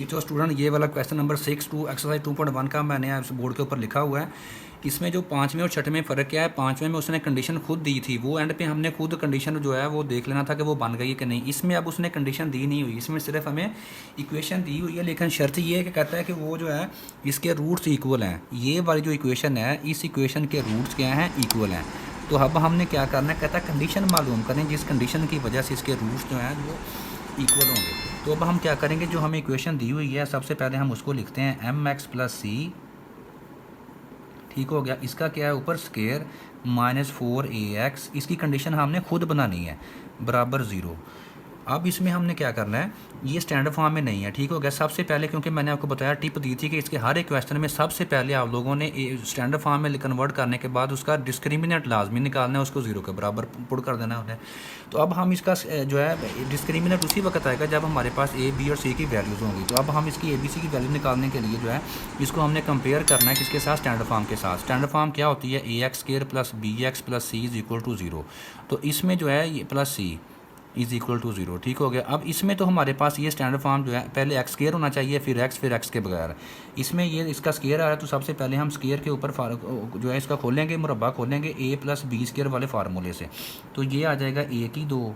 जो स्टूडेंट ये वाला क्वेश्चन नंबर 6 टू एक्सरसाइज 2.1 का मैंने इस बोर्ड के ऊपर लिखा हुआ है, इसमें जो पाँचवें और छठवें फ़र्क क्या है। पाँचवें में उसने कंडीशन खुद दी थी, वो एंड पे हमने खुद कंडीशन जो है वो देख लेना था कि वो बन गई कि नहीं। इसमें अब उसने कंडीशन दी नहीं हुई, इसमें सिर्फ हमें इक्वेशन दी हुई है, लेकिन शर्त ये है कि कहता है कि वो जो है इसके रूट्स इक्वल हैं। ये वाली जो इक्वेशन है, इस इक्वेशन के रूट्स क्या हैं, इक्वल हैं। तो अब हमने क्या करना है, कहता है कंडीशन मालूम करें जिस कंडीशन की वजह से इसके रूट्स जो हैं वो इक्वल होंगे। तो अब हम क्या करेंगे, जो हमें इक्वेशन दी हुई है सबसे पहले हम उसको लिखते हैं mx प्लस सी, ठीक हो गया। इसका क्या है ऊपर स्केयर -4ax, इसकी कंडीशन हमने खुद बनानी है बराबर 0। अब इसमें हमने क्या करना है, ये स्टैंडर्ड फॉर्म में नहीं है, ठीक हो गया। सबसे पहले क्योंकि मैंने आपको बताया, टिप दी थी कि इसके हर एक क्वेश्चन में सबसे पहले आप लोगों ने स्टैंडर्ड फॉर्म में कन्वर्ट करने के बाद उसका डिस्क्रिमिनेंट लाजमी निकालना है, उसको 0 के बराबर पुट कर देना है। तो अब हम इसका जो है डिस्क्रिमिनेंट उसी वक्त आएगा जब हमारे पास ए बी और सी की वैल्यूज़ होंगी। तो अब हम इसकी ए बी सी की वैल्यू निकालने के लिए जो है इसको हमने कंपेयर करना है किसके साथ, स्टैंडर्ड फॉर्म के साथ। स्टैंडर्ड फॉर्म क्या होती है, a x² plus bx plus c is equal to 0। तो इसमें जो है ये plus c is equal to 0, ठीक हो गया। अब इसमें तो हमारे पास ये स्टैंडर्ड फॉर्म जो है पहले एक्स स्केयर होना चाहिए, फिर एक्स के बगैर। इसमें ये इसका स्केयर आ रहा है, तो सबसे पहले हम स्केयर के ऊपर जो है इसका खोलेंगे, मुरब्बा खोलेंगे a प्लस बी स्केयर वाले फार्मूले से। तो ये आ जाएगा a की 2,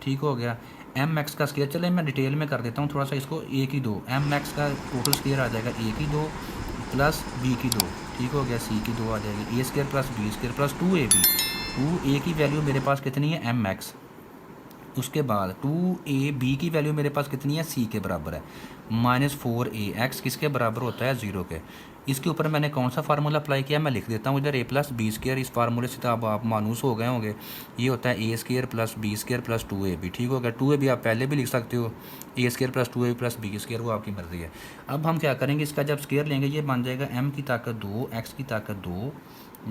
ठीक हो गया। एम एक्स का स्केयर, चले मैं डिटेल में कर देता हूँ थोड़ा सा इसको। a की 2 एम एक्स का टोटल स्केयर आ जाएगा a की 2 प्लस b की 2, ठीक हो गया। c की 2 आ जाएगी, a square plus b square plus 2ab। 2a की वैल्यू मेरे पास कितनी है, एम एक्स। उसके बाद 2ab की वैल्यू मेरे पास कितनी है, c के बराबर है। -4ax किसके बराबर होता है, 0 के। इसके ऊपर मैंने कौन सा फार्मूला अप्लाई किया, मैं लिख देता हूँ इधर a प्लस बी स्केयर। इस फार्मूले से तो अब आप मानूस हो गए होंगे, ये होता है a square plus b square plus 2ab, ठीक हो गया। 2ab आप पहले भी लिख सकते हो, a square plus 2ab plus b square, वो आपकी मर्ज़ी है। अब हम क्या करेंगे, इसका जब स्केयर लेंगे ये बन जाएगा m की ताकत 2 x की ताकत 2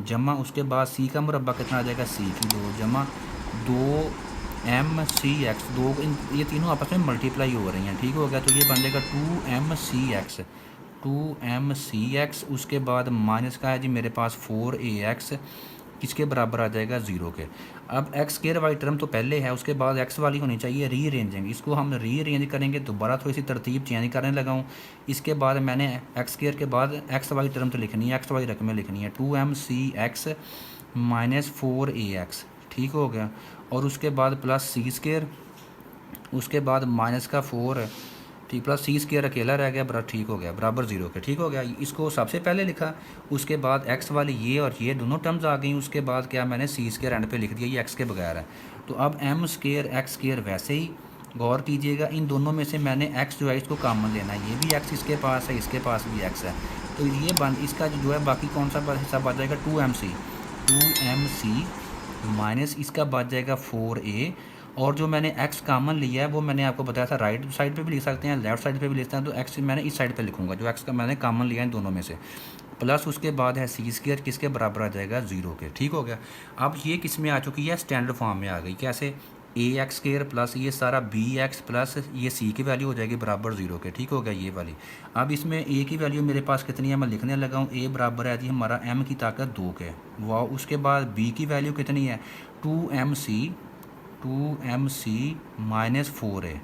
जमा, उसके बाद c का मुरब्बा कितना आ जाएगा, c की 2 जमा 2 एम सी एक्स। दो ये तीनों आपस में मल्टीप्लाई हो रही हैं, ठीक हो गया। तो ये बन जाएगा 2m c x। उसके बाद माइनस का है जी मेरे पास 4ax, किसके बराबर आ जाएगा, 0 के। अब एक्स स्केयर वाली टर्म तो पहले है, उसके बाद एक्स वाली होनी चाहिए रीअरेंजिंग। इसको हम रीअरेंज करेंगे, दोबारा थोड़ी सी तरतीब चेंज करने लगा हूँ। इसके बाद मैंने एक्स स्केयर के बाद एक्स वाली टर्म तो लिखनी है, एक्स वाली रकमें लिखनी है, 2mcx -4ax, ठीक हो गया। और उसके बाद प्लस सी स्केयर, उसके बाद माइनस का 4, ठीक, प्लस सी स्केयर अकेला रह गया, बराबर, ठीक हो गया, बराबर 0 के, ठीक हो गया। इसको सबसे पहले लिखा, उसके बाद एक्स वाली ये और ये दोनों टर्म्स आ गई। उसके बाद क्या, मैंने सी स्केयर एंड पे लिख दिया, ये एक्स के बगैर है। तो अब एम स्केयर एक्स स्केयर वैसे ही, गौर कीजिएगा इन दोनों में से मैंने एक्स जो है इसको कॉमन लेना है, ये भी एक्स इसके पास है, इसके पास भी एक्स है। तो ये इसका जो है बाकी कौन सा हिस्सा बच जाएगा, 2mc माइनस इसका बच जाएगा 4a। और जो मैंने x कॉमन लिया है वो मैंने आपको बताया था, राइट साइड पे भी लिख सकते हैं, लेफ्ट साइड पे भी लिखते हैं। तो x मैंने इस साइड पे लिखूंगा, जो x का मैंने कॉमन लिया है दोनों में से। प्लस उसके बाद है सी स्केयर, किसके बराबर आ जाएगा, 0 के, ठीक हो गया। अब ये किस में आ चुकी है, स्टैंडर्ड फॉर्म में आ गई। कैसे, ax स्केयर प्लस ये सारा bx प्लस ये c की वैल्यू हो जाएगी बराबर 0 के, ठीक हो गया ये वाली। अब इसमें a की वैल्यू मेरे पास कितनी है, मैं लिखने लगा हूँ। a बराबर है जी हमारा m की ताकत 2 के, वाह। उसके बाद b की वैल्यू कितनी है, 2mc -4a।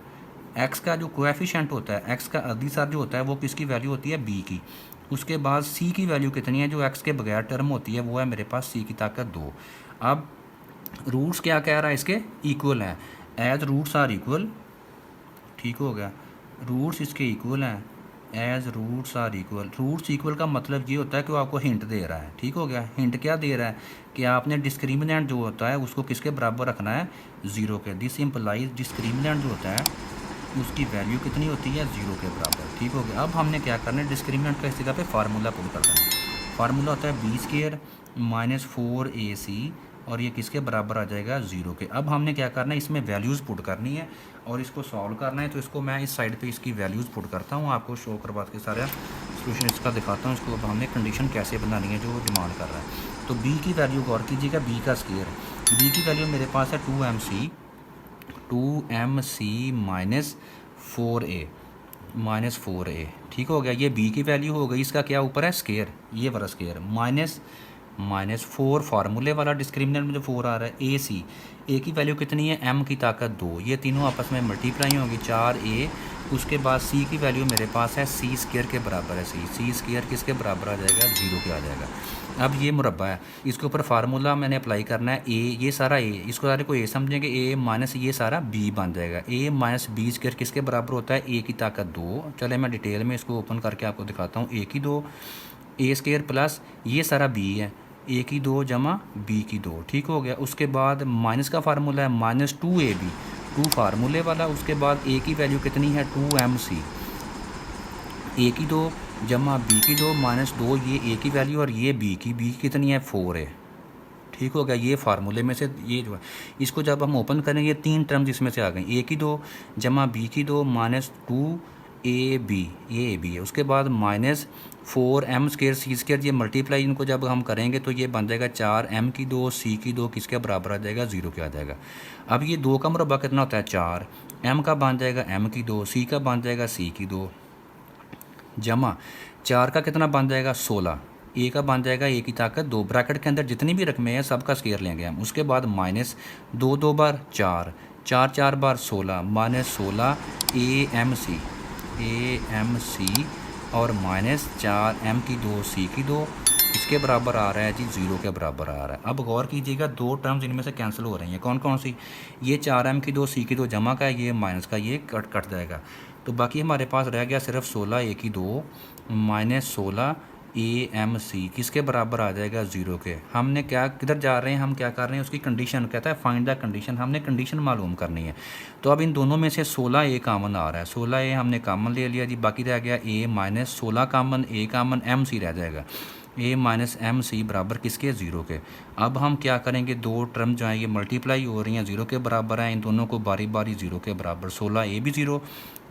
x का जो कोएफिशिएंट होता है, x का अदीसर जो होता है वो किसकी वैल्यू होती है, b की। उसके बाद c की वैल्यू कितनी है, जो x के बगैर टर्म होती है, वो है मेरे पास c की ताकत 2। अब रूट्स क्या कह रहा है, इसके इक्वल हैं, एज रूट्स आर इक्वल, ठीक हो गया। रूट्स इसके इक्वल हैं, as roots are equal. Roots equal का मतलब ये होता है कि वो आपको हिंट दे रहा है, ठीक हो गया। हिंट क्या दे रहा है कि आपने डिस्क्रिमिनेंट जो होता है उसको किसके बराबर रखना है, 0 के। दिस इम्प्लाइज डिस्क्रिमिनेंट जो होता है उसकी वैल्यू कितनी होती है, 0 के बराबर, ठीक हो गया। अब हमने क्या करना है, डिस्क्रिमिनेंट का इस जगह पे फार्मूला पुट कर देना है। फार्मूला होता है बी स्केयर -4ac, और ये किसके बराबर आ जाएगा, 0 के। अब हमने क्या करना है, इसमें वैल्यूज़ पुट करनी है और इसको सॉल्व करना है। तो इसको मैं इस साइड पे इसकी वैल्यूज़ पुट करता हूँ, आपको शो करवा के सारा सोल्यूशन इसका दिखाता हूँ। इसको अब हमने कंडीशन कैसे बनानी है जो वो डिमांड कर रहा है। तो b की वैल्यू गौर कीजिएगा, b का स्केयर, b की वैल्यू मेरे पास है 2mc -4a, ठीक हो गया। ये b की वैल्यू हो गई, इसका क्या ऊपर है, स्केयर, ये वाला स्केयर, माइनस -4 फार्मूले वाला डिस्क्रिमिनेंट में जो 4 आ रहा है, ए सी, ए की वैल्यू कितनी है, m की ताकत 2, ये तीनों आपस में मल्टीप्लाई होगी 4a, उसके बाद c की वैल्यू मेरे पास है c स्क्वायर के बराबर है, c स्क्वायर किसके बराबर आ जाएगा, 0 के आ जाएगा। अब ये मुरब्बा है, इसके ऊपर फार्मूला मैंने अप्लाई करना है, a, ये सारा a, इसको सारे को a समझेंगे, a माइनस ये सारा b बन जाएगा, a माइनस b स्क्वायर किसके बराबर होता है, a की ताकत 2। चले मैं डिटेल में इसको ओपन करके आपको दिखाता हूँ, a की 2, a स्क्वायर प्लस ये सारा b है, a की 2 जमा b की 2, ठीक हो गया। उसके बाद माइनस का फार्मूला है -2ab, 2 फार्मूले वाला, उसके बाद a की वैल्यू कितनी है 2mc, a की 2 जमा b की 2 -2, ये a की वैल्यू और ये b की कितनी है 4 है, ठीक हो गया। ये फार्मूले में से ये जो है, इसको जब हम ओपन करेंगे ये 3 टर्म्स इसमें से आ गई, a की 2 जमा b की 2 -2ab, ये ab है। उसके बाद -4m स्क्वायर c स्क्वायर, ये मल्टीप्लाई इनको जब हम करेंगे तो ये बन जाएगा 4m की 2 c की 2 किसके बराबर आ जाएगा, 0 के आ जाएगा। अब ये 2 का मुरब्बा कितना होता है 4, m का बन जाएगा m की 2, c का बन जाएगा c की 2, जमा 4 का कितना बन जाएगा 16, ए का बन जाएगा ए की ताकत 2, ब्रैकेट के अंदर जितनी भी रकमें हैं सबका स्क्वायर लेंगे हम। उसके बाद minus 2 bar 4, 4 bar 16, -16 A M C और -4m की 2 c की 2 इसके बराबर आ रहा है जी, 0 के बराबर आ रहा है। अब गौर कीजिएगा 2 टर्म्स इनमें से कैंसिल हो रही हैं, कौन कौन सी, ये 4m की 2 c की 2 जमा का है, ये माइनस का, ये कट जाएगा, तो बाकी हमारे पास रह गया सिर्फ 16 a की 2 -16 AMC किसके बराबर आ जाएगा, 0 के। हमने क्या किधर जा रहे हैं, हम क्या कर रहे हैं, उसकी कंडीशन कहता है फाइंड द कंडीशन, हमने कंडीशन मालूम करनी है। तो अब इन दोनों में से 16a कामन आ रहा है, 16a हमने कामन ले लिया जी, बाकी रह गया a minus 16 common, a common MC रह जाएगा, a माइनस MC बराबर किसके, 0 के। अब हम क्या करेंगे, 2 टर्म जो हैं ये मल्टीप्लाई हो रही हैं, 0 के बराबर हैं, इन दोनों को बारी बारी 0 के बराबर, 16a भी 0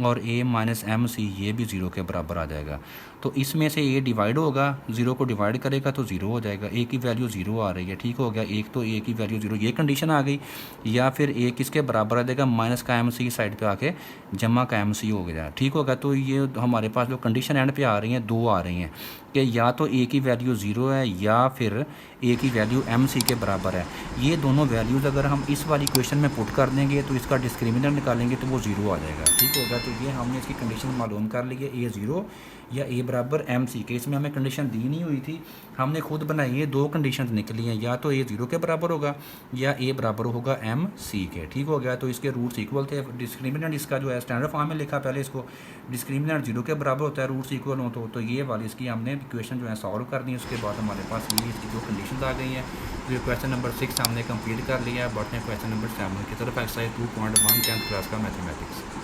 और a माइनस MC ये भी 0 के बराबर आ जाएगा। तो इसमें से a डिवाइड होगा, 0 को डिवाइड करेगा तो 0 हो जाएगा, a की वैल्यू 0 आ रही है, ठीक हो गया। एक तो a की वैल्यू 0, ये कंडीशन आ गई, या फिर a किसके बराबर आ जाएगा, माइनस का MC साइड पे आके जमा का MC हो गया, ठीक होगा। तो ये हमारे पास जो कंडीशन एंड पे आ रही हैं, 2 आ रही हैं कि या तो a की वैल्यू 0 है या फिर a की वैल्यू MC के बराबर है। ये दोनों वैल्यूज़ अगर हम इस वाली क्वेश्चन में पुट कर देंगे तो इसका डिस्क्रिमिनेंट निकालेंगे तो वो 0 आ जाएगा, ठीक होगा। तो ये हमने इसकी कंडीशन मालूम कर ली है, a 0 या a बराबर MC के। इसमें हमें कंडीशन दी नहीं हुई थी, हमने खुद बनाई है, 2 कंडीशन निकली हैं, या तो a 0 के बराबर होगा या a बराबर होगा MC के, ठीक हो गया। तो इसके रूट्स इक्वल थे, डिस्क्रिमिनेंट इसका जो है स्टैंडर्ड फॉर्म में लिखा पहले इसको, डिस्क्रिमिनेंट 0 के बराबर होता है, रूट्स इक्वल हो तो ये वाली इसकी हमने इक्वेशन जो है सॉल्व कर दी। उसके बाद हमारे पास ये इसकी 2 कंडीशन आ गई हैं। तो क्वेश्चन नंबर 6 हमने कंप्लीट कर लिया है। बढ़ते हैं क्वेश्चन नंबर 7 की तरफ, एक्सरसाइज 2.1 10th क्लास का मैथमेटिक्स।